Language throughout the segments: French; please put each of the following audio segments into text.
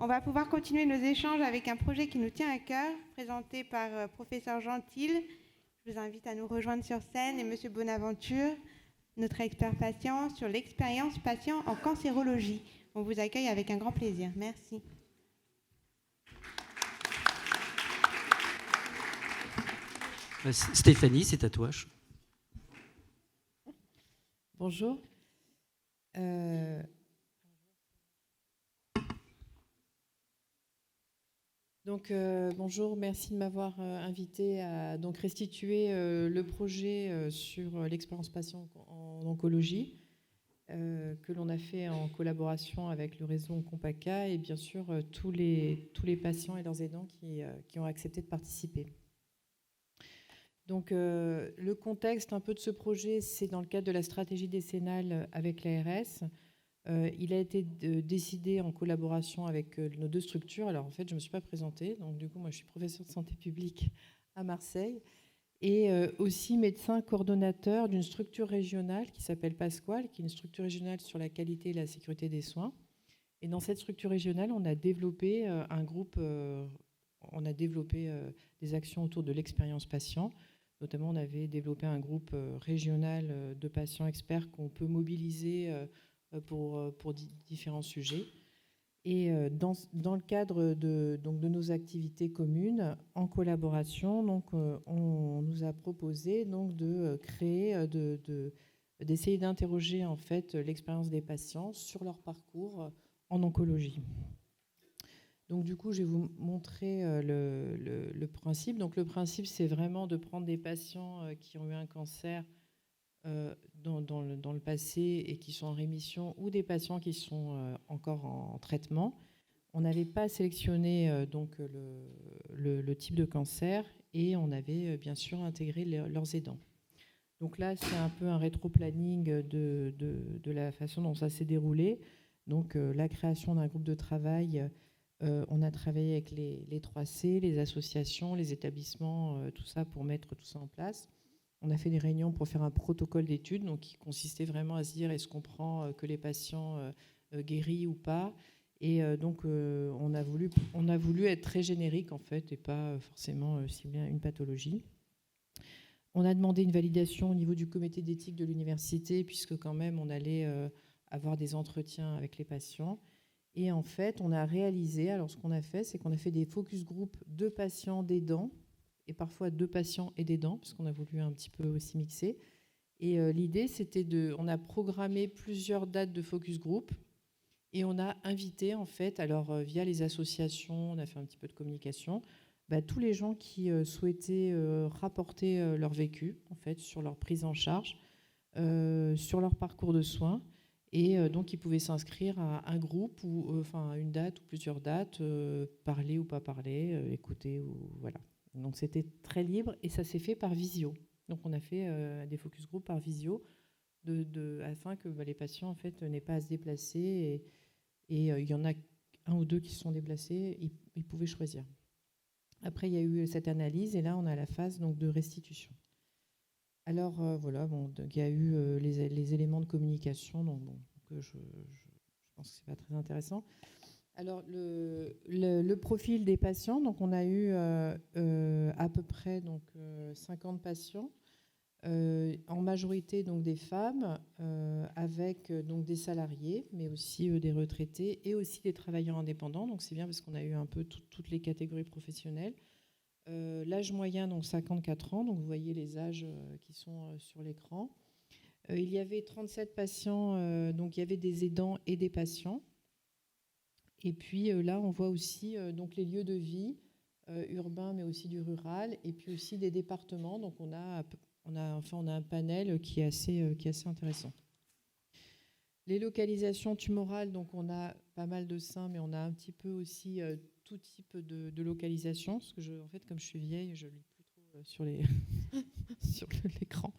On va pouvoir continuer nos échanges avec un projet qui nous tient à cœur, présenté par professeur Gentil. Je vous invite à nous rejoindre sur scène et monsieur Bonaventure, notre expert patient sur l'expérience patient en cancérologie. On vous accueille avec un grand plaisir. Merci. Stéphanie, c'est à toi. Bonjour. Bonjour, merci de m'avoir invité à donc restituer le projet sur l'expérience patient en oncologie que l'on a fait en collaboration avec le réseau Compaca et bien sûr tous les patients et leurs aidants qui ont accepté de participer. Donc, le contexte un peu de ce projet, c'est dans le cadre de la stratégie décennale avec l'ARS. Il a été décidé en collaboration avec nos deux structures. Alors, en fait, je ne me suis pas présentée. Donc, du coup, moi, je suis professeure de santé publique à Marseille et aussi médecin coordonnateur d'une structure régionale qui s'appelle Pasquale, qui est une structure régionale sur la qualité et la sécurité des soins. Et dans cette structure régionale, on a développé un groupe, on a développé des actions autour de l'expérience patient. Notamment, on avait développé un groupe régional de patients experts qu'on peut mobiliser pour différents sujets. Et dans le cadre de nos activités communes, en collaboration, on nous a proposé de créer, d'essayer d'interroger en fait l'expérience des patients sur leur parcours en oncologie. Donc du coup, je vais vous montrer le principe. Donc le principe, c'est vraiment de prendre des patients qui ont eu un cancer dans le passé et qui sont en rémission, ou des patients qui sont encore en traitement. On n'avait pas sélectionné le type de cancer et on avait bien sûr intégré leurs aidants. Donc là, c'est un peu un rétro-planning de la façon dont ça s'est déroulé. Donc la création d'un groupe de travail, on a travaillé avec les 3C, les associations, les établissements, tout ça pour mettre tout ça en place. On a fait des réunions pour faire un protocole d'études, donc qui consistait vraiment à se dire est-ce qu'on prend que les patients guéris ou pas. Et on a voulu être très générique en fait et pas forcément cibler une pathologie. On a demandé une validation au niveau du comité d'éthique de l'université puisque quand même on allait avoir des entretiens avec les patients. Et en fait, on a réalisé, alors ce qu'on a fait, c'est qu'on a fait des focus group de patients d'aidants et parfois 2 patients et d'aidants, parce qu'on a voulu un petit peu aussi mixer. Et l'idée, c'était on a programmé plusieurs dates de focus group et on a invité, en fait, alors via les associations, on a fait un petit peu de communication, tous les gens qui souhaitaient rapporter leur vécu, en fait, sur leur prise en charge, sur leur parcours de soins. Et donc, ils pouvaient s'inscrire à un groupe, ou enfin une date ou plusieurs dates, parler ou pas parler, écouter, ou voilà. Donc c'était très libre et ça s'est fait par visio. Donc on a fait des focus group par visio afin que les patients en fait n'aient pas à se déplacer et il y en a un ou deux qui se sont déplacés, ils pouvaient choisir. Après il y a eu cette analyse et là on a la phase donc de restitution. Alors voilà, il y a eu les éléments de communication, donc je pense que c'est pas très intéressant. Alors, le profil des patients, donc on a eu à peu près 50 patients, en majorité donc des femmes, avec donc des salariés, mais aussi des retraités et aussi des travailleurs indépendants. Donc c'est bien parce qu'on a eu un peu toutes les catégories professionnelles. L'âge moyen, donc 54 ans, donc vous voyez les âges qui sont sur l'écran. Il y avait 37 patients, donc il y avait des aidants et des patients. Et puis là, on voit aussi donc les lieux de vie urbains, mais aussi du rural, et puis aussi des départements. Donc on a un panel qui est assez intéressant. Les localisations tumorales, donc on a pas mal de seins, mais on a un petit peu aussi tout type de localisation. Parce que en fait, comme je suis vieille, je lis plus trop sur l'écran.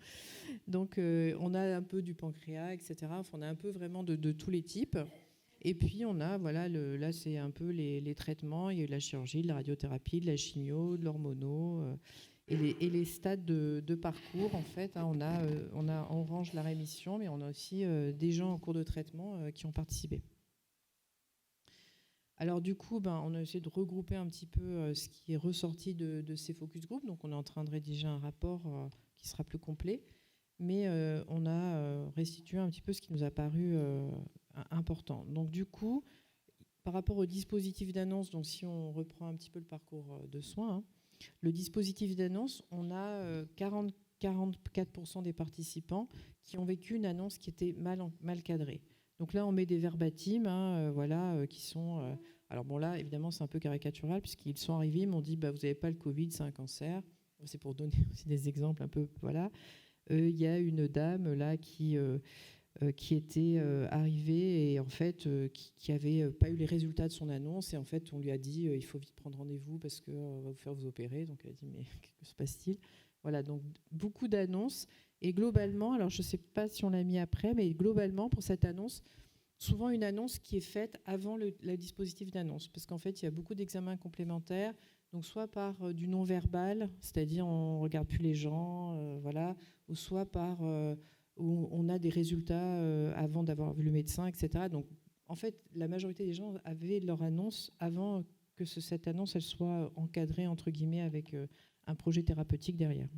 Donc on a un peu du pancréas, etc. Enfin, on a un peu vraiment de tous les types. Et puis on a, là c'est un peu les traitements, il y a eu de la chirurgie, de la radiothérapie, de la chimio, de l'hormono, et les stades de parcours, en fait, hein, on a en orange la rémission, mais on a aussi des gens en cours de traitement qui ont participé. Alors du coup, on a essayé de regrouper un petit peu ce qui est ressorti de ces focus group. Donc on est en train de rédiger un rapport qui sera plus complet. Mais on a restitué un petit peu ce qui nous a paru important. Donc du coup, par rapport au dispositif d'annonce, donc si on reprend un petit peu le parcours de soins, hein, le dispositif d'annonce, on a 44% des participants qui ont vécu une annonce qui était mal cadrée. Donc là, on met des verbatims, qui sont... alors bon, là, évidemment, c'est un peu caricatural, puisqu'ils sont arrivés, ils m'ont dit, vous n'avez pas le Covid, c'est un cancer. C'est pour donner aussi des exemples un peu, voilà. Il y a une dame, là, qui était arrivée et en fait qui avait pas eu les résultats de son annonce, et en fait on lui a dit il faut vite prendre rendez-vous parce qu'on va vous faire vous opérer. Donc elle a dit mais que se passe-t-il? Voilà, donc beaucoup d'annonces. Et globalement, alors je ne sais pas si on l'a mis après, mais globalement pour cette annonce, souvent une annonce qui est faite avant le dispositif d'annonce, parce qu'en fait il y a beaucoup d'examens complémentaires, donc soit par du non-verbal, c'est-à-dire on ne regarde plus les gens, voilà, ou soit par... où on a des résultats avant d'avoir vu le médecin, etc. Donc, en fait, la majorité des gens avaient leur annonce avant que cette annonce elle soit encadrée, entre guillemets, avec un projet thérapeutique derrière.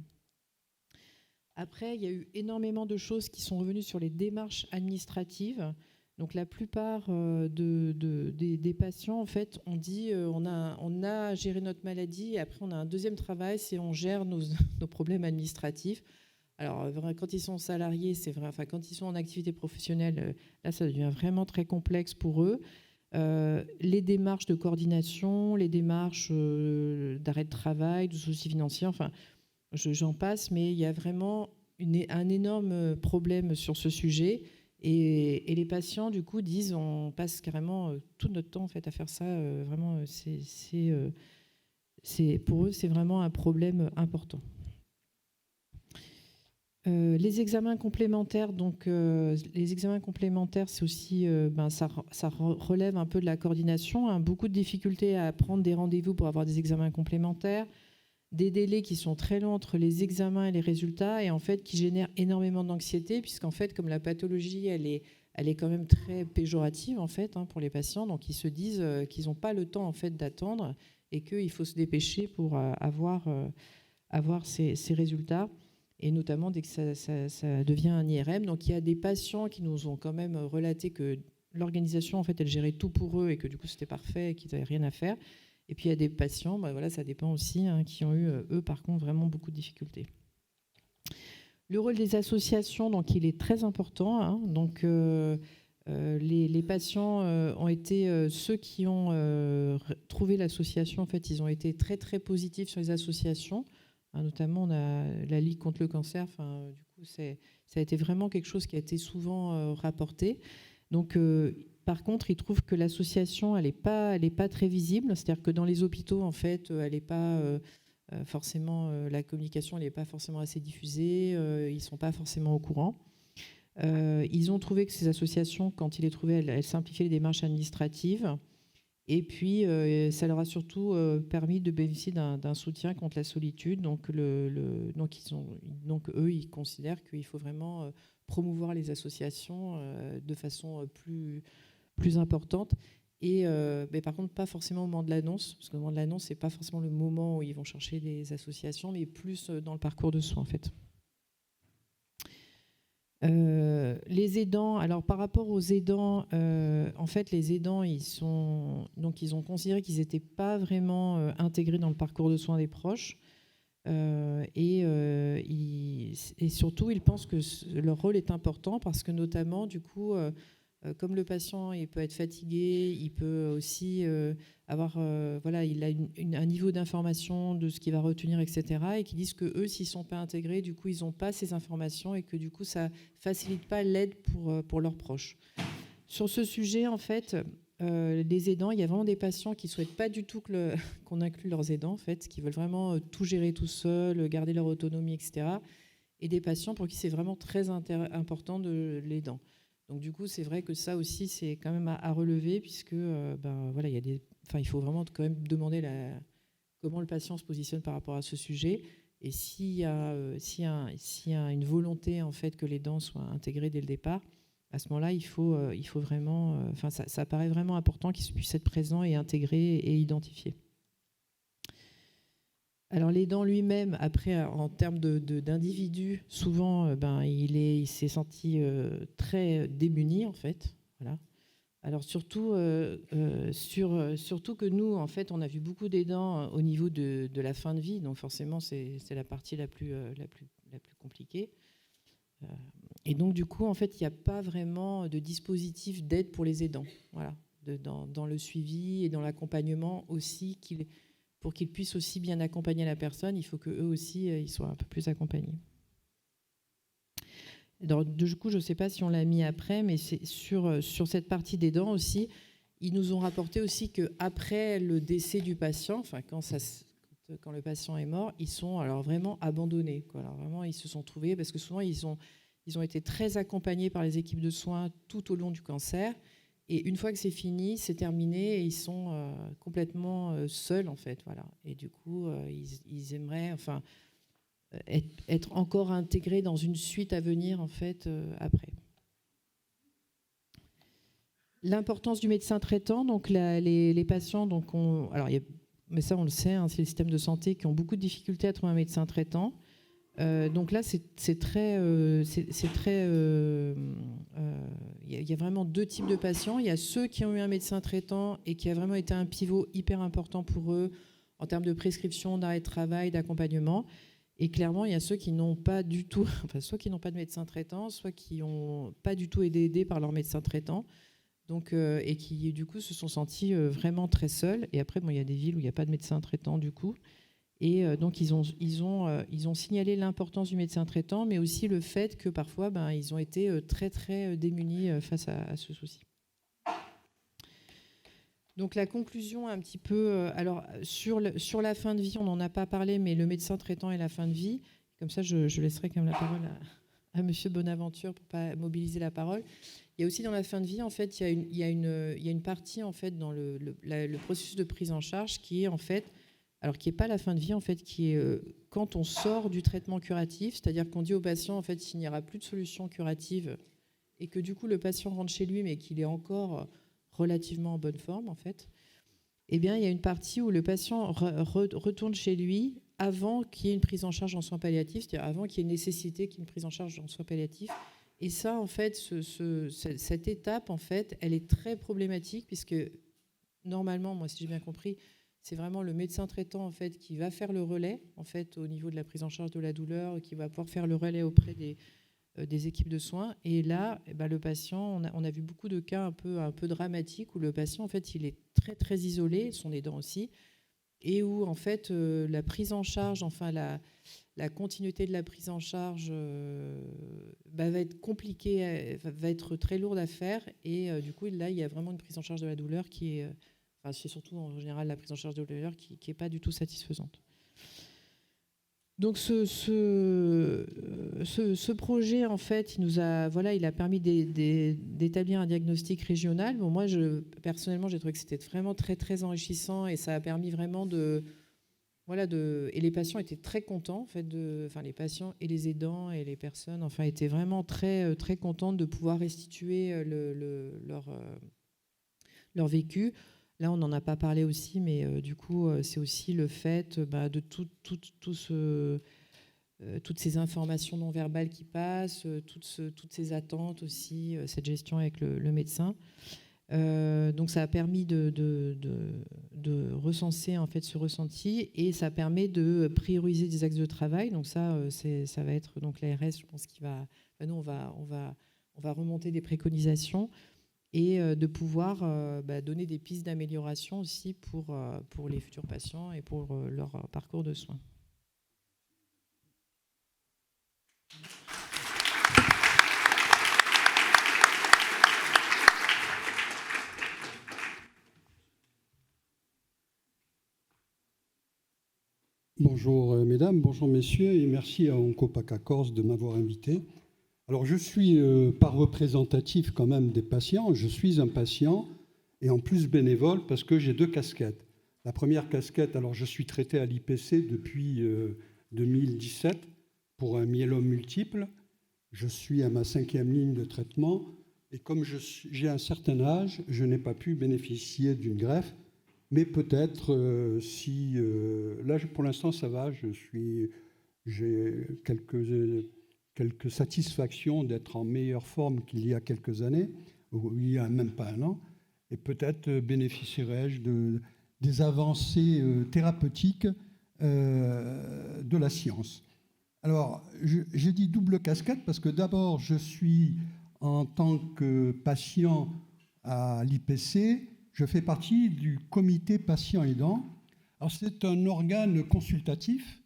Après, il y a eu énormément de choses qui sont revenues sur les démarches administratives. Donc, la plupart des patients, en fait, on dit on a géré notre maladie et après, on a un deuxième travail, c'est on gère nos problèmes administratifs. Alors, quand ils sont salariés, c'est vrai. Enfin, quand ils sont en activité professionnelle, là, ça devient vraiment très complexe pour eux. Les démarches de coordination, les démarches d'arrêt de travail, de soucis financiers, enfin, j'en passe, mais il y a vraiment un énorme problème sur ce sujet. Et les patients, du coup, disent on passe carrément tout notre temps en fait, à faire ça. Vraiment, pour eux, c'est vraiment un problème important. Les examens complémentaires, donc les examens complémentaires, c'est aussi, ça relève un peu de la coordination, hein, beaucoup de difficultés à prendre des rendez-vous pour avoir des examens complémentaires, des délais qui sont très longs entre les examens et les résultats, et en fait qui génèrent énormément d'anxiété, puisqu'en fait, comme la pathologie, elle est quand même très péjorative en fait, hein, pour les patients, donc ils se disent qu'ils n'ont pas le temps en fait d'attendre et qu'il faut se dépêcher pour avoir ces résultats. Et notamment dès que ça devient un IRM. Donc il y a des patients qui nous ont quand même relaté que l'organisation, en fait, elle gérait tout pour eux et que du coup c'était parfait et qu'ils n'avaient rien à faire. Et puis il y a des patients, voilà, ça dépend aussi, hein, qui ont eu, eux, par contre, vraiment beaucoup de difficultés. Le rôle des associations, donc il est très important. Hein, donc les patients ont été ceux qui ont trouvé l'association. En fait, ils ont été très très positifs sur les associations. Notamment, on a la Ligue contre le cancer. Enfin, du coup, ça a été vraiment quelque chose qui a été souvent rapporté. Donc, par contre, ils trouvent que l'association, elle n'est pas très visible. C'est-à-dire que dans les hôpitaux, en fait, elle n'est pas forcément la communication, elle n'est pas forcément assez diffusée. Ils ne sont pas forcément au courant. Ils ont trouvé que ces associations, quand ils les trouvaient, elles simplifiaient les démarches administratives. Et puis, ça leur a surtout permis de bénéficier d'un soutien contre la solitude. Donc, eux, ils considèrent qu'il faut vraiment promouvoir les associations de façon plus importante. Et, mais par contre, pas forcément au moment de l'annonce, parce qu'au moment de l'annonce, ce n'est pas forcément le moment où ils vont chercher des associations, mais plus dans le parcours de soins, en fait. Les aidants, alors par rapport aux aidants, en fait, les aidants, ils ont considéré qu'ils n'étaient pas vraiment intégrés dans le parcours de soins des proches. Et surtout, ils pensent que leur rôle est important parce que notamment, du coup, comme le patient il peut être fatigué, il peut aussi avoir, il a un niveau d'information de ce qu'il va retenir, etc. Et qui disent que eux, s'ils sont pas intégrés, du coup, ils n'ont pas ces informations et que du coup, ça facilite pas l'aide pour leurs proches. Sur ce sujet, en fait, les aidants, il y a vraiment des patients qui souhaitent pas du tout qu'on inclue leurs aidants, en fait, qui veulent vraiment tout gérer tout seuls, garder leur autonomie, etc. Et des patients pour qui c'est vraiment très important de l'aidant. Donc du coup, c'est vrai que ça aussi, c'est quand même à relever, puisque il faut vraiment quand même demander comment le patient se positionne par rapport à ce sujet. Et s'il y a une volonté en fait que l'aidant soit intégré dès le départ, À ce moment-là, il faut vraiment, ça paraît vraiment important qu'ils puissent être présents et intégrés et identifiés. Alors l'aidant lui-même, après, en termes d'individu, souvent, il s'est senti très démuni, en fait. Voilà. Alors surtout que nous, en fait, on a vu beaucoup d'aidants au niveau de la fin de vie, donc forcément, c'est la partie la plus compliquée. Et donc, du coup, en fait, il n'y a pas vraiment de dispositif d'aide pour les aidants. Voilà. Dans le suivi et dans l'accompagnement aussi, pour qu'ils puissent aussi bien accompagner la personne, il faut qu'eux aussi, ils soient un peu plus accompagnés. Alors, du coup, je ne sais pas si on l'a mis après, mais c'est sur cette partie des dents aussi, ils nous ont rapporté aussi qu'après le décès du patient, enfin quand le patient est mort, ils sont alors vraiment abandonnés, quoi. Alors vraiment, ils se sont trouvés, parce que souvent, ils ont été très accompagnés par les équipes de soins tout au long du cancer. Et une fois que c'est fini, c'est terminé, et ils sont complètement seuls, en fait. Voilà. Et du coup, ils aimeraient être encore intégrés dans une suite à venir, en fait, après. L'importance du médecin traitant, donc les patients, mais ça on le sait, hein, c'est les systèmes de santé qui ont beaucoup de difficultés à trouver un médecin traitant. Donc là, il y a vraiment deux types de patients. Il y a ceux qui ont eu un médecin traitant et qui a vraiment été un pivot hyper important pour eux en termes de prescription, d'arrêt de travail, d'accompagnement. Et clairement, il y a ceux qui n'ont pas du tout, soit qui n'ont pas de médecin traitant, soit qui n'ont pas du tout été aidés par leur médecin traitant. Donc, et qui, du coup, se sont sentis vraiment très seuls. Et après, il y a des villes où il n'y a pas de médecin traitant, du coup. Et donc, ils ont signalé l'importance du médecin traitant, mais aussi le fait que parfois, ils ont été très, très démunis face à ce souci. Donc, la conclusion, un petit peu... alors, sur la fin de vie, on n'en a pas parlé, mais le médecin traitant et la fin de vie, comme ça, je laisserai quand même la parole à M. Bonaventure pour ne pas mobiliser la parole. Il y a aussi dans la fin de vie, en fait, il y a une partie, en fait, dans le processus de prise en charge qui est, en fait... Alors, qui n'est pas la fin de vie, en fait, qui est quand on sort du traitement curatif, c'est-à-dire qu'on dit au patient, en fait, il n'y aura plus de solution curative et que, du coup, le patient rentre chez lui, mais qu'il est encore relativement en bonne forme, en fait, eh bien, il y a une partie où le patient retourne chez lui avant qu'il y ait une prise en charge en soins palliatifs, c'est-à-dire avant qu'il y ait nécessité qu'il y ait une prise en charge en soins palliatifs. Et ça, en fait, cette étape, en fait, elle est très problématique puisque, normalement, moi, si j'ai bien compris, c'est vraiment le médecin traitant, en fait, qui va faire le relais, en fait, au niveau de la prise en charge de la douleur, qui va pouvoir faire le relais auprès des équipes de soins. Et là, le patient, on a vu beaucoup de cas un peu dramatiques où le patient, en fait, il est très, très isolé, son aidant aussi, et où, en fait, la prise en charge, enfin, la continuité de la prise en charge va être compliquée, va être très lourde à faire. Et du coup, là, il y a vraiment une prise en charge de la douleur qui est... c'est surtout en général la prise en charge de la douleur qui n'est pas du tout satisfaisante. Donc ce projet, en fait, il a permis d'établir un diagnostic régional. Bon, moi, personnellement, j'ai trouvé que c'était vraiment très, très enrichissant et ça a permis vraiment et les patients étaient très contents, en fait, les patients et les aidants et les personnes, enfin, étaient vraiment très, très contents de pouvoir restituer leur vécu. Là, on n'en a pas parlé aussi, mais du coup, c'est aussi le fait de toutes ces informations non verbales qui passent, toutes ces attentes aussi, cette gestion avec le médecin. Donc, ça a permis de recenser, en fait, ce ressenti et ça permet de prioriser des axes de travail. Donc, ça va être donc l'ARS, je pense nous, on va remonter des préconisations et de pouvoir donner des pistes d'amélioration aussi pour les futurs patients et pour leur parcours de soins. Bonjour mesdames, bonjour messieurs et merci à Oncopacacors de m'avoir invité. Alors je suis pas représentatif quand même des patients, je suis un patient et en plus bénévole parce que j'ai deux casquettes. La première casquette, alors je suis traité à l'IPC depuis 2017 pour un myélome multiple. Je suis à ma 5e ligne de traitement Et comme j'ai un certain âge, je n'ai pas pu bénéficier d'une greffe. Mais peut-être si... là, pour l'instant, ça va. J'ai quelques satisfactions d'être en meilleure forme qu'il y a quelques années, ou il y a même pas un an. Et peut-être bénéficierai-je des avancées thérapeutiques de la science. Alors, j'ai dit double casquette parce que d'abord, je suis en tant que patient à l'IPC, je fais partie du comité patient-aidant. Alors, c'est un organe consultatif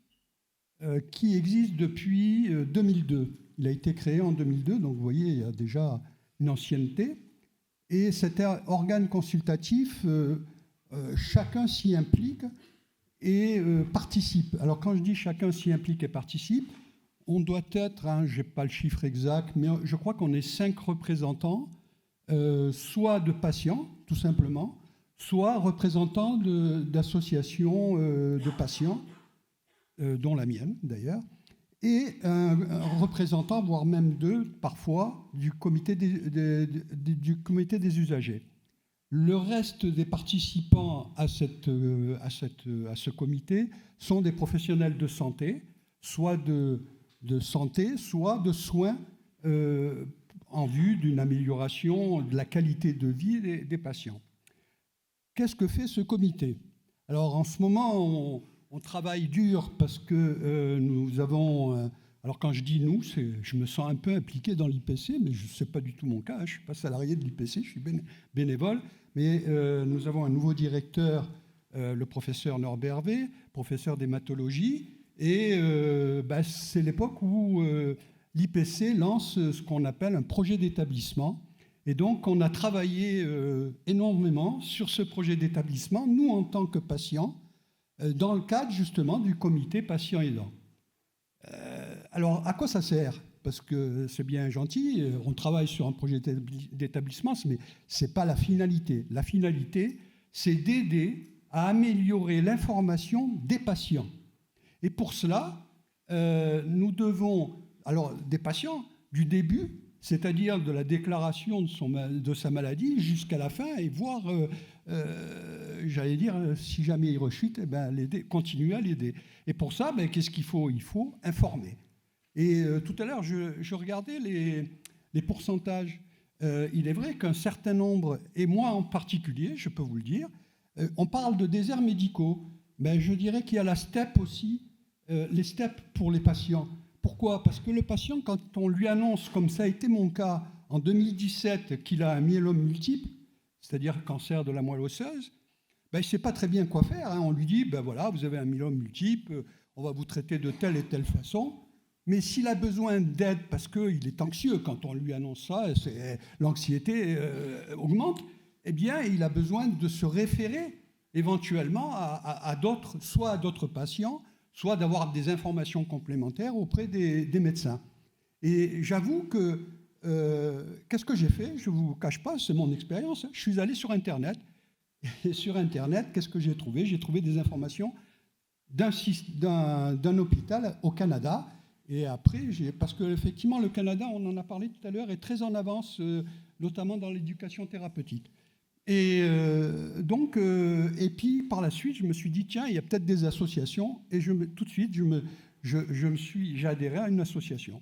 qui existe depuis 2002. Il a été créé en 2002, donc vous voyez, il y a déjà une ancienneté. Et cet organe consultatif, chacun s'y implique et participe. Alors, quand je dis chacun s'y implique et participe, on doit être, je n'ai pas le chiffre exact, mais je crois qu'on est 5 représentants, soit de patients, tout simplement, soit représentants d'associations de patients, dont la mienne d'ailleurs, et un représentant, voire même 2, parfois, du comité des usagers. Le reste des participants à ce comité sont des professionnels de santé, soit de santé, soit de soins en vue d'une amélioration de la qualité de vie des patients. Qu'est-ce que fait ce comité? Alors, en ce moment, on travaille dur parce que nous avons... alors, quand je dis nous, je me sens un peu impliqué dans l'IPC, mais ce n'est pas du tout mon cas. Je ne suis pas salarié de l'IPC, je suis bénévole. Mais nous avons un nouveau directeur, le professeur Norbert Hervé, professeur d'hématologie. Et c'est l'époque où l'IPC lance ce qu'on appelle un projet d'établissement. Et donc, on a travaillé énormément sur ce projet d'établissement, nous, en tant que patients, dans le cadre, justement, du comité patient-aidant. Alors, à quoi ça sert? Parce que c'est bien gentil, on travaille sur un projet d'établissement, mais ce n'est pas la finalité. La finalité, c'est d'aider à améliorer l'information des patients. Et pour cela, nous devons, alors des patients, du début, c'est-à-dire de la déclaration de sa maladie jusqu'à la fin, et voir, j'allais dire, si jamais il rechute, continuer à l'aider. Et pour ça, qu'est-ce qu'il faut? Il faut informer. Et tout à l'heure, je regardais les pourcentages. Il est vrai qu'un certain nombre, et moi en particulier, je peux vous le dire, on parle de déserts médicaux. Je dirais qu'il y a la STEP aussi, les STEP pour les patients. Pourquoi? Parce que le patient, quand on lui annonce, comme ça a été mon cas en 2017, qu'il a un myélome multiple, c'est-à-dire cancer de la moelle osseuse, il ne sait pas très bien quoi faire. On lui dit, voilà, vous avez un myélome multiple, on va vous traiter de telle et telle façon. Mais s'il a besoin d'aide, parce qu'il est anxieux quand on lui annonce ça, l'anxiété augmente, eh bien, il a besoin de se référer éventuellement à d'autres, soit à d'autres patients, soit d'avoir des informations complémentaires auprès des médecins. Et j'avoue que, qu'est-ce que j'ai fait? Je ne vous cache pas, c'est mon expérience. Je suis allé sur Internet. Et sur Internet, qu'est-ce que j'ai trouvé? J'ai trouvé des informations d'un hôpital au Canada. Et après, parce qu'effectivement, le Canada, on en a parlé tout à l'heure, est très en avance, notamment dans l'éducation thérapeutique. Et et puis par la suite, je me suis dit, tiens, il y a peut-être des associations. Et tout de suite, j'ai adhéré à une association.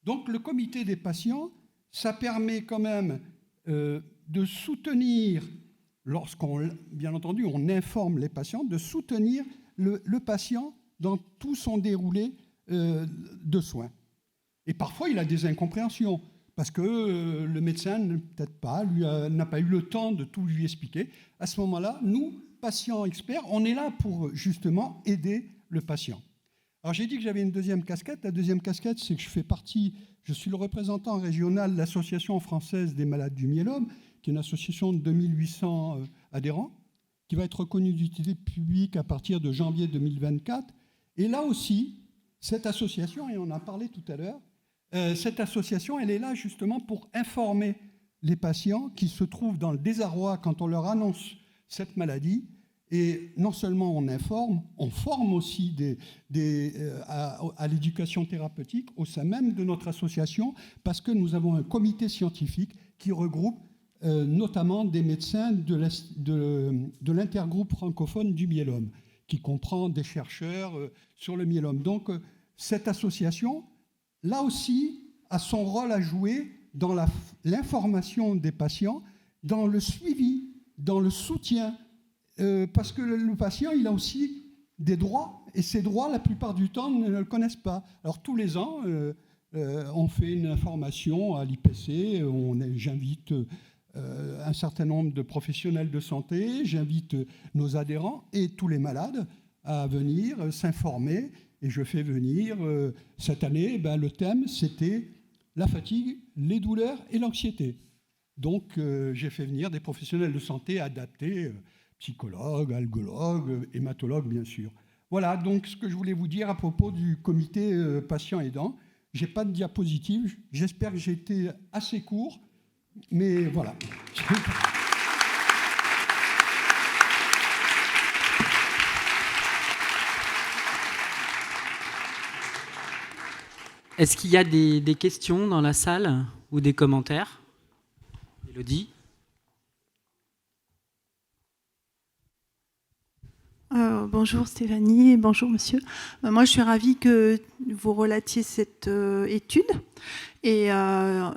Donc le comité des patients, ça permet quand même de soutenir, bien entendu, on informe les patients, de soutenir le patient dans tout son déroulé de soins. Et parfois, il a des incompréhensions, parce que le médecin, peut-être pas, n'a pas eu le temps de tout lui expliquer. À ce moment-là, nous, patients experts, on est là pour justement aider le patient. Alors, j'ai dit que j'avais une deuxième casquette. La deuxième casquette, c'est que je suis le représentant régional de l'Association française des malades du myélome, qui est une association de 2800 adhérents, qui va être reconnue d'utilité publique à partir de janvier 2024. Et là aussi, cette association, et on en a parlé tout à l'heure, cette association, elle est là justement pour informer les patients qui se trouvent dans le désarroi quand on leur annonce cette maladie. Et non seulement on informe, on forme aussi à l'éducation thérapeutique au sein même de notre association, parce que nous avons un comité scientifique qui regroupe notamment des médecins de l'intergroupe francophone du myélome, qui comprend des chercheurs sur le myélome. Donc, cette association, là aussi, a son rôle à jouer dans l'information des patients, dans le suivi, dans le soutien, parce que le patient, il a aussi des droits, et ces droits, la plupart du temps, ne le connaissent pas. Alors, tous les ans, on fait une information à l'IPC, j'invite un certain nombre de professionnels de santé, j'invite nos adhérents et tous les malades à venir s'informer, et je fais venir, cette année, le thème, c'était la fatigue, les douleurs et l'anxiété. Donc, j'ai fait venir des professionnels de santé adaptés, psychologues, algologues, hématologues, bien sûr. Voilà, donc, ce que je voulais vous dire à propos du comité patient aidant. Je n'ai pas de diapositive. J'espère que j'ai été assez court, mais voilà. Est-ce qu'il y a des questions dans la salle ou des commentaires? Élodie? Bonjour Stéphanie et bonjour monsieur. Moi je suis ravie que vous relatiez cette étude et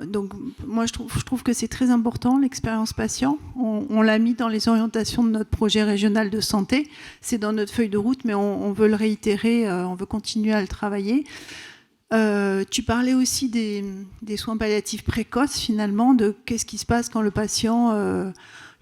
donc moi je trouve que c'est très important l'expérience patient. On l'a mis dans les orientations de notre projet régional de santé, c'est dans notre feuille de route mais on veut le réitérer, on veut continuer à le travailler. Tu parlais aussi des soins palliatifs précoces finalement, de qu'est-ce qui se passe quand le patient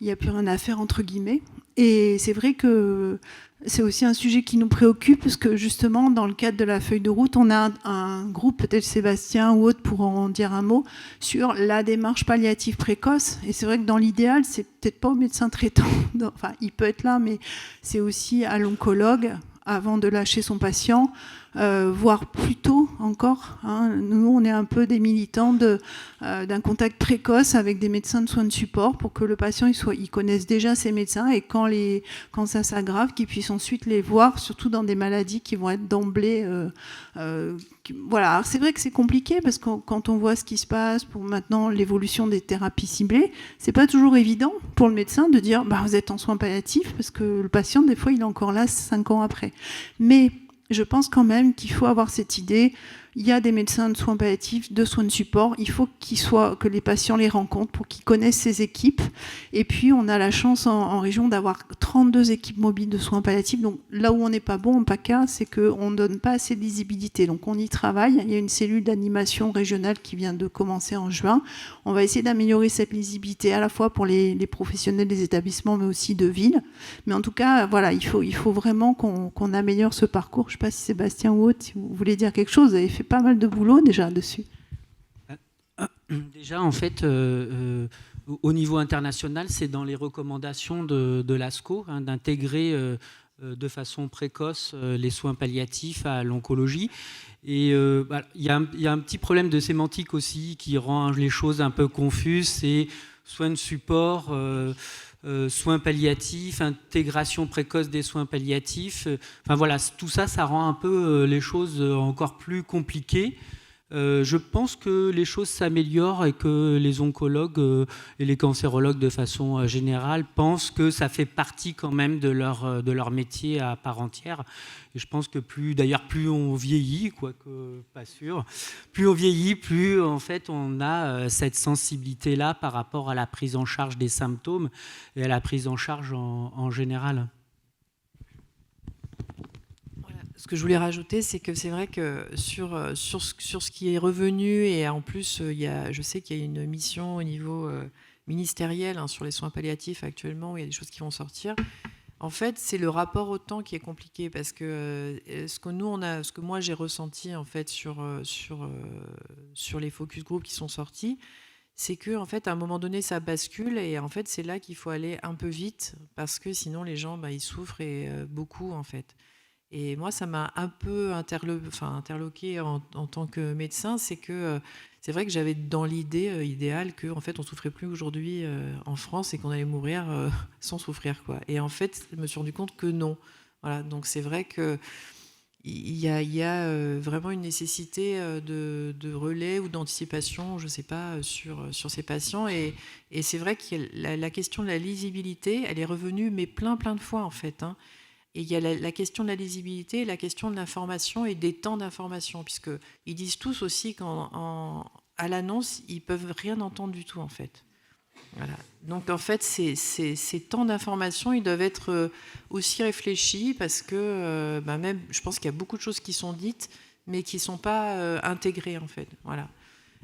il n'y a plus rien à faire entre guillemets. Et c'est vrai que c'est aussi un sujet qui nous préoccupe parce que justement dans le cadre de la feuille de route, on a un groupe, peut-être Sébastien ou autre pour en dire un mot, sur la démarche palliative précoce. Et c'est vrai que dans l'idéal, c'est peut-être pas au médecin traitant, enfin il peut être là, mais c'est aussi à l'oncologue avant de lâcher son patient, voire plus tôt encore. Nous, on est un peu des militants d'un contact précoce avec des médecins de soins de support pour que le patient il connaisse déjà ses médecins et quand ça s'aggrave, qu'il puisse ensuite les voir, surtout dans des maladies qui vont être d'emblée... voilà. Alors, c'est vrai que c'est compliqué parce que quand on voit ce qui se passe pour maintenant l'évolution des thérapies ciblées, c'est pas toujours évident pour le médecin de dire vous êtes en soins palliatifs parce que le patient, des fois, il est encore là 5 ans après. Mais je pense quand même qu'il faut avoir cette idée. Il y a des médecins de soins palliatifs, de soins de support. Il faut que les patients les rencontrent pour qu'ils connaissent ces équipes. Et puis, on a la chance en région d'avoir 32 équipes mobiles de soins palliatifs. Donc, là où on n'est pas bon en PACA, c'est qu'on ne donne pas assez de lisibilité. Donc, on y travaille. Il y a une cellule d'animation régionale qui vient de commencer en juin. On va essayer d'améliorer cette lisibilité à la fois pour les professionnels des établissements, mais aussi de ville. Mais en tout cas, voilà, il faut vraiment qu'on améliore ce parcours. Je ne sais pas si Sébastien ou autre, si vous voulez dire quelque chose. Vous avez fait pas mal de boulot déjà dessus. Déjà, en fait, au niveau international, c'est dans les recommandations de l'ASCO d'intégrer de façon précoce les soins palliatifs à l'oncologie. Et il y a un petit problème de sémantique aussi qui rend les choses un peu confuses. C'est soins de support, soins palliatifs, intégration précoce des soins palliatifs. Enfin voilà, tout ça, ça rend un peu les choses encore plus compliquées. Je pense que les choses s'améliorent et que les oncologues et les cancérologues de façon générale pensent que ça fait partie quand même de leur métier à part entière. Et je pense que plus on vieillit, quoique pas sûr, plus on vieillit, plus en fait on a cette sensibilité-là par rapport à la prise en charge des symptômes et à la prise en charge en général. Ce que je voulais rajouter, c'est que c'est vrai que sur ce qui est revenu, et en plus, je sais qu'il y a une mission au niveau ministériel sur les soins palliatifs actuellement, où il y a des choses qui vont sortir. En fait, c'est le rapport au temps qui est compliqué, parce que ce que moi j'ai ressenti en fait sur les focus group qui sont sortis, c'est que en fait à un moment donné ça bascule, et en fait c'est là qu'il faut aller un peu vite, parce que sinon les gens ils souffrent, et beaucoup en fait. Et moi, ça m'a un peu interloqué en tant que médecin. C'est que c'est vrai que j'avais dans l'idée idéale qu'en fait, on ne souffrait plus aujourd'hui en France et qu'on allait mourir sans souffrir, quoi. Et en fait, je me suis rendu compte que non. Voilà, donc c'est vrai que il y a vraiment une nécessité de relais ou d'anticipation, je ne sais pas, sur ces patients. Et c'est vrai que la question de la lisibilité, elle est revenue, mais plein de fois, en fait. Hein. Et il y a la question de la lisibilité, la question de l'information et des temps d'information, puisqu'ils disent tous aussi qu'à l'annonce, ils ne peuvent rien entendre du tout, en fait. Voilà. Donc en fait, ces temps d'information, ils doivent être aussi réfléchis parce que même, je pense qu'il y a beaucoup de choses qui sont dites, mais qui ne sont pas intégrées en fait. Voilà.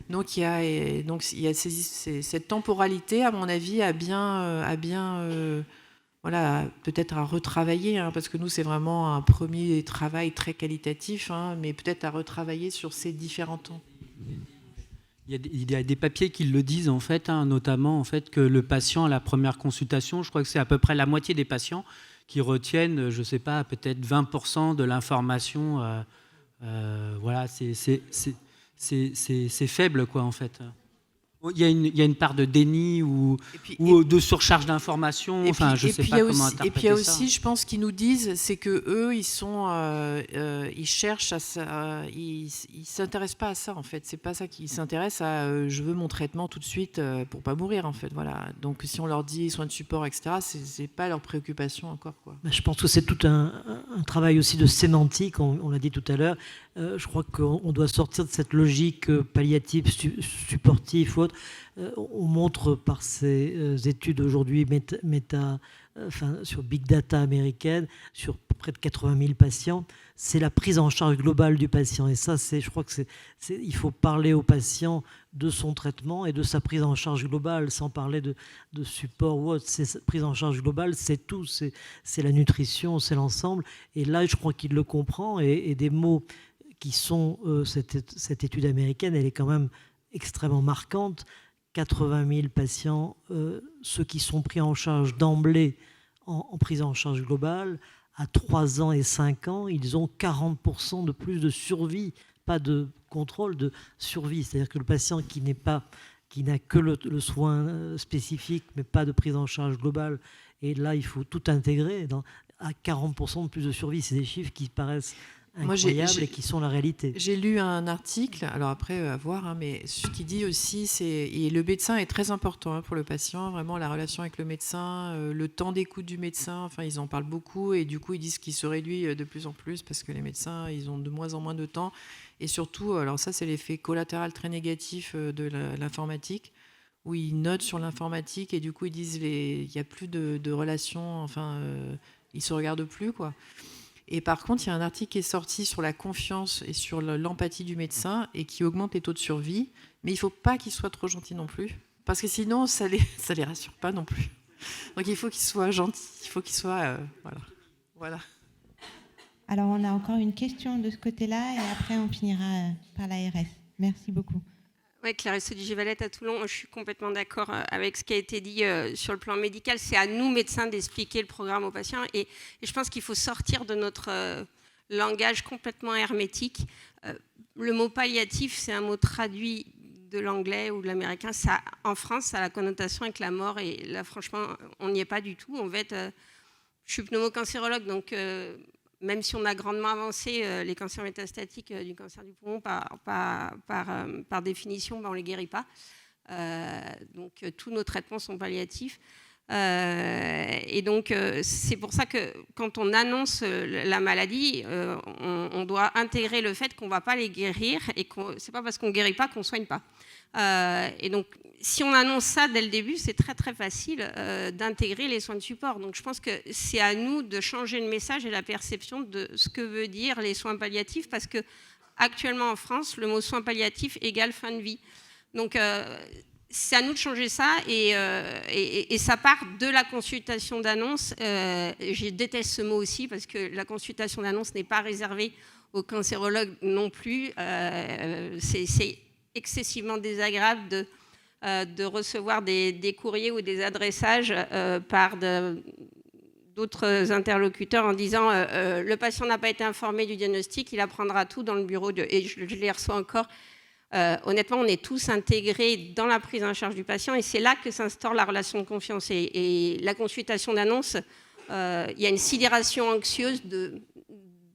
Donc il y a cette temporalité, à mon avis, voilà, peut-être à retravailler, hein, parce que nous, c'est vraiment un premier travail très qualitatif, hein, mais peut-être à retravailler sur ces différents temps. Il y a des papiers qui le disent, en fait, hein, notamment en fait, que le patient, à la première consultation, je crois que c'est à peu près la moitié des patients qui retiennent, je ne sais pas, peut-être 20% de l'information. Voilà, c'est faible, quoi, en fait. Il y a une part de déni ou de surcharge d'informations. Enfin, je ne sais pas comment interpréter ça. Et puis il y a aussi, je pense, qu'ils nous disent, c'est que eux, ils cherchent à ça, ils s'intéressent pas à ça en fait. C'est pas ça qu'ils s'intéressent à. Je veux mon traitement tout de suite pour pas mourir en fait. Voilà. Donc si on leur dit soins de support, etc., c'est pas leur préoccupation encore, quoi. Je pense que c'est tout un travail aussi de sémantique. On l'a dit tout à l'heure. Je crois qu'on doit sortir de cette logique palliative, supportive ou autre. On montre par ces études aujourd'hui sur Big Data américaine, sur près de 80 000 patients, c'est la prise en charge globale du patient. Et ça, je crois il faut parler au patient de son traitement et de sa prise en charge globale, sans parler de support ou autre. Cette prise en charge globale, c'est tout. C'est la nutrition, c'est l'ensemble. Et là, je crois qu'il le comprend. Et des mots qui sont... cette étude américaine, elle est quand même extrêmement marquante. 80 000 patients, ceux qui sont pris en charge d'emblée en prise en charge globale, à 3 ans et 5 ans, ils ont 40% de plus de survie, pas de contrôle, de survie. C'est-à-dire que le patient qui n'a que le soin spécifique, mais pas de prise en charge globale, et là, il faut tout intégrer, à 40% de plus de survie. C'est des chiffres qui paraissent incroyables et qui sont la réalité. J'ai lu un article, alors après à voir, hein, mais ce qu'il dit aussi, et le médecin est très important, hein, pour le patient, vraiment la relation avec le médecin, le temps d'écoute du médecin, enfin ils en parlent beaucoup et du coup ils disent qu'il se réduit de plus en plus parce que les médecins ils ont de moins en moins de temps et surtout, alors ça c'est l'effet collatéral très négatif de l'informatique où ils notent sur l'informatique et du coup ils disent il n'y a plus de relations, enfin ils se regardent plus, quoi. Et par contre, il y a un article qui est sorti sur la confiance et sur l'empathie du médecin et qui augmente les taux de survie. Mais il ne faut pas qu'il soit trop gentil non plus, parce que sinon, ça les rassure pas non plus. Donc il faut qu'il soit gentil, il faut qu'il soit... voilà. Alors, on a encore une question de ce côté-là et après, on finira par l'ARS. Merci beaucoup. Oui, Clarisse Odigier-Valette à Toulon. Je suis complètement d'accord avec ce qui a été dit sur le plan médical. C'est à nous, médecins, d'expliquer le programme aux patients. Et je pense qu'il faut sortir de notre langage complètement hermétique. Le mot palliatif, c'est un mot traduit de l'anglais ou de l'américain. En France, ça a la connotation avec la mort. Et là, franchement, on n'y est pas du tout. Je suis pneumocancérologue, donc... même si on a grandement avancé les cancers métastatiques du cancer du poumon, par définition, on ne les guérit pas. Donc, tous nos traitements sont palliatifs. Et donc, c'est pour ça que quand on annonce la maladie, on doit intégrer le fait qu'on ne va pas les guérir et ce n'est pas parce qu'on ne guérit pas qu'on ne soigne pas. Et donc, si on annonce ça dès le début, c'est très très facile d'intégrer les soins de support. Donc je pense que c'est à nous de changer le message et la perception de ce que veut dire les soins palliatifs, parce que actuellement en France, le mot soins palliatifs égale fin de vie. Donc c'est à nous de changer ça et ça part de la consultation d'annonce. Je déteste ce mot aussi parce que la consultation d'annonce n'est pas réservée aux cancérologues non plus. C'est excessivement désagréable de recevoir des courriers ou des adressages par d'autres interlocuteurs en disant le patient n'a pas été informé du diagnostic, il apprendra tout dans le bureau et je les reçois encore. Honnêtement, on est tous intégrés dans la prise en charge du patient et c'est là que s'instaure la relation de confiance. Et la consultation d'annonce, il y a une sidération anxieuse de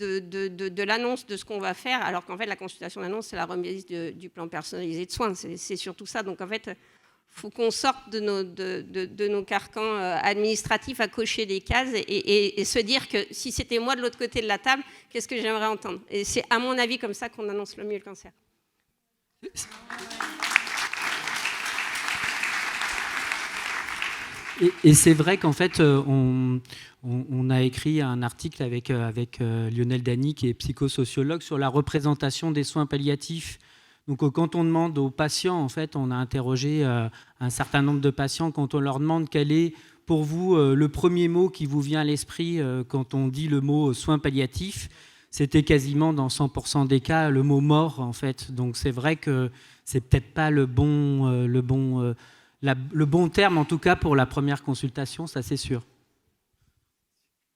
de l'annonce de ce qu'on va faire, alors qu'en fait, la consultation d'annonce, c'est la remise du plan personnalisé de soins. C'est surtout ça. Donc, en fait, il faut qu'on sorte de nos carcans administratifs à cocher des cases et se dire que si c'était moi de l'autre côté de la table, qu'est-ce que j'aimerais entendre? Et c'est, à mon avis, comme ça qu'on annonce le mieux le cancer. Et c'est vrai qu'en fait, on a écrit un article avec Lionel Dany, qui est psychosociologue, sur la représentation des soins palliatifs. Donc, quand on demande aux patients, en fait, on a interrogé un certain nombre de patients, quand on leur demande quel est pour vous le premier mot qui vous vient à l'esprit quand on dit le mot soins palliatifs, c'était quasiment dans 100% des cas le mot mort, en fait. Donc, c'est vrai que c'est peut-être pas le bon terme, en tout cas, pour la première consultation, ça c'est sûr.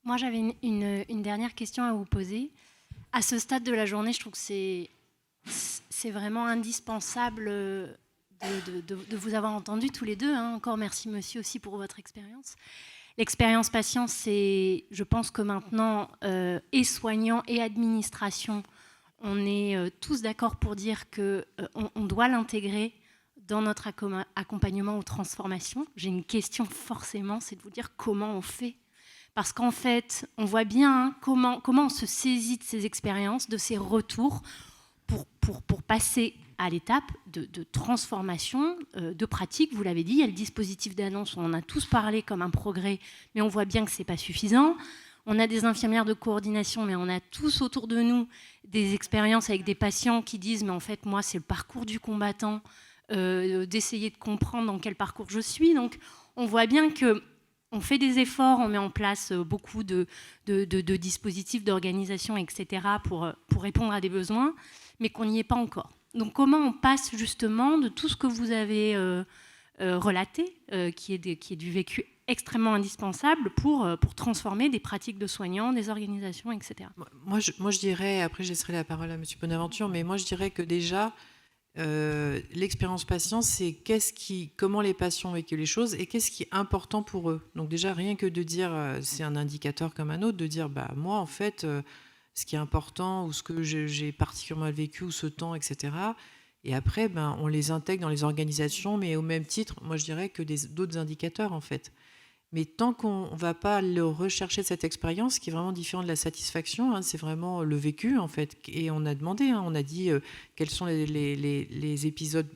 Moi, j'avais une dernière question à vous poser. À ce stade de la journée, je trouve que c'est vraiment indispensable de vous avoir entendu tous les deux. Encore merci, monsieur, aussi pour votre expérience. L'expérience patient, je pense que maintenant, et soignants et administration, on est tous d'accord pour dire qu'on doit l'intégrer dans notre accompagnement aux transformations. J'ai une question forcément, c'est de vous dire comment on fait. Parce qu'en fait, on voit bien comment on se saisit de ces expériences, de ces retours, pour passer à l'étape de transformation, de pratique. Vous l'avez dit, il y a le dispositif d'annonce, on en a tous parlé comme un progrès, mais on voit bien que ce n'est pas suffisant. On a des infirmières de coordination, mais on a tous autour de nous des expériences avec des patients qui disent « mais en fait, moi, c'est le parcours du combattant », d'essayer de comprendre dans quel parcours je suis. Donc, on voit bien qu'on fait des efforts, on met en place beaucoup de dispositifs d'organisation, etc., pour répondre à des besoins, mais qu'on n'y est pas encore. Donc, comment on passe justement de tout ce que vous avez relaté, qui est du vécu extrêmement indispensable pour transformer des pratiques de soignants, des organisations, etc. Moi, je dirais, après je laisserai la parole à M. Bonaventure, mais moi je dirais que déjà, l'expérience patient, c'est comment les patients ont vécu les choses et qu'est-ce qui est important pour eux. Donc déjà, rien que de dire, c'est un indicateur comme un autre, de dire, moi en fait, ce qui est important ou ce que j'ai particulièrement vécu ou ce temps, etc. Et après, on les intègre dans les organisations, mais au même titre, moi je dirais que d'autres indicateurs en fait. Mais tant qu'on ne va pas le rechercher de cette expérience, qui est vraiment différent de la satisfaction, c'est vraiment le vécu en fait. Et on a demandé, on a dit quels sont les épisodes,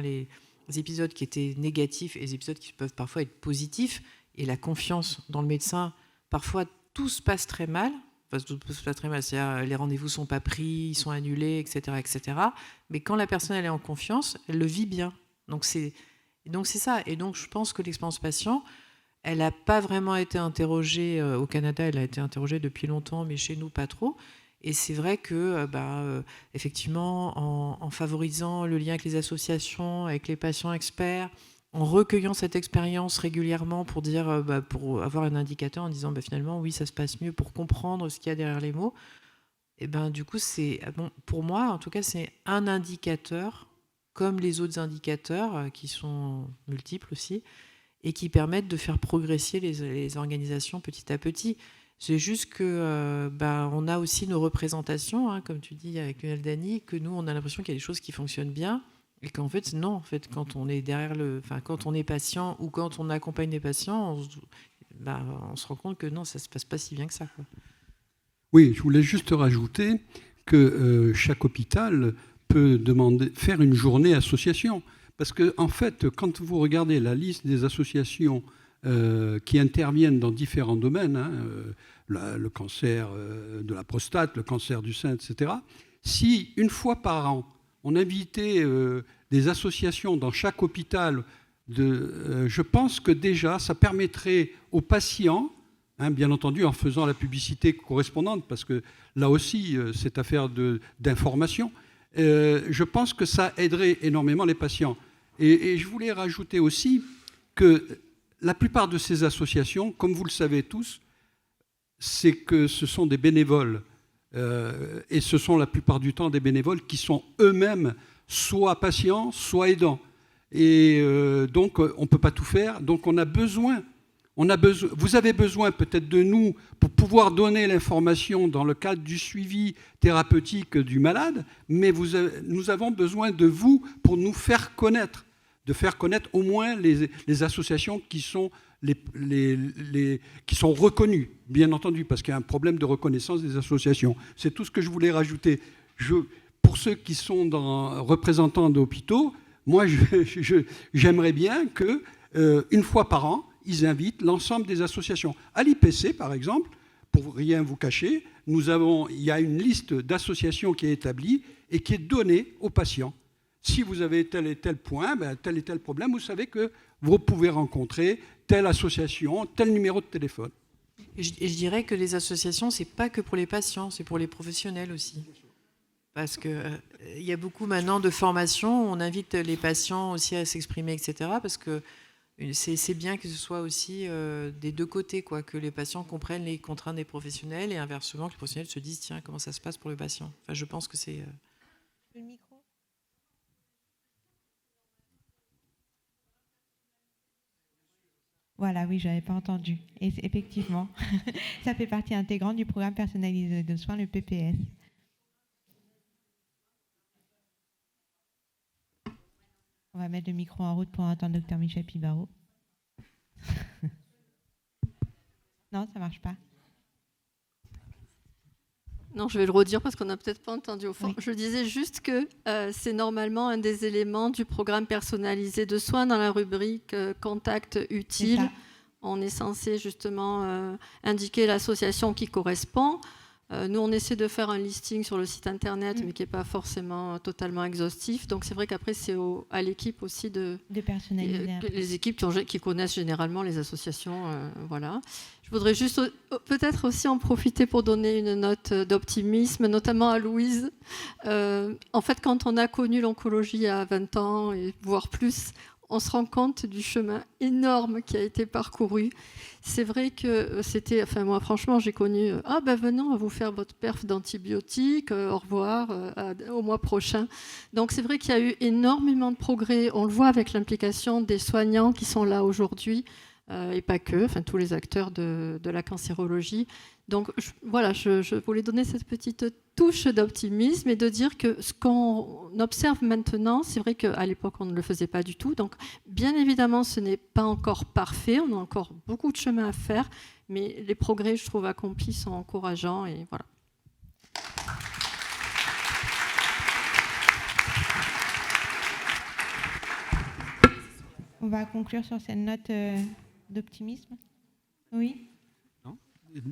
les épisodes qui étaient négatifs et les épisodes qui peuvent parfois être positifs. Et la confiance dans le médecin, parfois tout se passe très mal. Enfin, tout se passe très mal, c'est-à-dire les rendez-vous ne sont pas pris, ils sont annulés, etc., etc. Mais quand la personne elle est en confiance, elle le vit bien. Donc c'est ça. Et donc je pense que l'expérience patient, elle n'a pas vraiment été interrogée au Canada, elle a été interrogée depuis longtemps, mais chez nous, pas trop. Et c'est vrai que, effectivement, en favorisant le lien avec les associations, avec les patients experts, en recueillant cette expérience régulièrement pour dire, pour avoir un indicateur en disant, finalement, oui, ça se passe mieux, pour comprendre ce qu'il y a derrière les mots. Et du coup, pour moi, en tout cas, c'est un indicateur, comme les autres indicateurs, qui sont multiples aussi, et qui permettent de faire progresser les organisations petit à petit. C'est juste que on a aussi nos représentations, comme tu dis avec Lionel Dany, que nous, on a l'impression qu'il y a des choses qui fonctionnent bien, et qu'en fait, non. En fait, quand on est quand on est patient ou quand on accompagne des patients, on se rend compte que non, ça se passe pas si bien que ça, quoi. Oui, je voulais juste rajouter que chaque hôpital peut faire une journée association. Parce que, en fait, quand vous regardez la liste des associations qui interviennent dans différents domaines, le cancer de la prostate, le cancer du sein, etc., si une fois par an, on invitait des associations dans chaque hôpital, je pense que déjà, ça permettrait aux patients, bien entendu en faisant la publicité correspondante, parce que là aussi, c'est affaire d'information, je pense que ça aiderait énormément les patients. Et je voulais rajouter aussi que la plupart de ces associations, comme vous le savez tous, c'est que ce sont des bénévoles. Et ce sont la plupart du temps des bénévoles qui sont eux-mêmes soit patients, soit aidants. Et donc, on ne peut pas tout faire. Donc, on a besoin Vous avez besoin peut-être de nous pour pouvoir donner l'information dans le cadre du suivi thérapeutique du malade, mais nous avons besoin de vous pour nous faire connaître, de faire connaître au moins les associations qui sont reconnues, bien entendu, parce qu'il y a un problème de reconnaissance des associations. C'est tout ce que je voulais rajouter. Pour ceux qui sont représentants d'hôpitaux, moi, j'aimerais bien que, une fois par an, ils invitent l'ensemble des associations. À l'IPC, par exemple, pour rien vous cacher, il y a une liste d'associations qui est établie et qui est donnée aux patients. Si vous avez tel et tel point, tel et tel problème, vous savez que vous pouvez rencontrer telle association, tel numéro de téléphone. Et je dirais que les associations, ce n'est pas que pour les patients, c'est pour les professionnels aussi. Parce qu'il y a beaucoup maintenant de formations, on invite les patients aussi à s'exprimer, etc. Parce que c'est bien que ce soit aussi des deux côtés, quoi, que les patients comprennent les contraintes des professionnels et inversement que les professionnels se disent tiens, comment ça se passe pour le patient. Enfin, je pense que c'est... Le micro. Voilà, oui, je n'avais pas entendu. Et effectivement, ça fait partie intégrante du programme personnalisé de soins, le PPS. On va mettre le micro en route pour entendre Dr Michel Pibaro. Non, ça ne marche pas. Non, je vais le redire parce qu'on n'a peut-être pas entendu au fond. Oui. Je disais juste que c'est normalement un des éléments du programme personnalisé de soins dans la rubrique contact utile. On est censé justement indiquer l'association qui correspond. Nous, on essaie de faire un listing sur le site internet, mais qui n'est pas forcément totalement exhaustif. Donc, c'est vrai qu'après, c'est à l'équipe aussi de personnaliser. Les équipes qui connaissent généralement les associations. Voilà. Je voudrais juste peut-être aussi en profiter pour donner une note d'optimisme, notamment à Louise. En fait, quand on a connu l'oncologie à 20 ans, et voire plus, on se rend compte du chemin énorme qui a été parcouru. C'est vrai que c'était... Enfin, moi, franchement, j'ai connu... Ah, ben venons, on va vous faire votre perf d'antibiotiques, au revoir, au mois prochain. Donc, c'est vrai qu'il y a eu énormément de progrès. On le voit avec l'implication des soignants qui sont là aujourd'hui, et pas que, enfin, tous les acteurs de la cancérologie. Donc, voilà, je voulais donner cette petite touche d'optimisme et de dire que ce qu'on observe maintenant, c'est vrai qu'à l'époque, on ne le faisait pas du tout. Donc, bien évidemment, ce n'est pas encore parfait. On a encore beaucoup de chemin à faire. Mais les progrès, je trouve, accomplis sont encourageants. Et voilà. On va conclure sur cette note d'optimisme. Oui.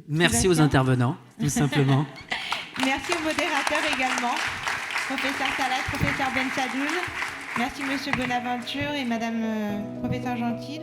Merci aux intervenants, tout simplement. Merci aux modérateurs également, professeur Salat, professeur Ben Sadoun. Merci monsieur Bonaventure et madame professeur Gentil.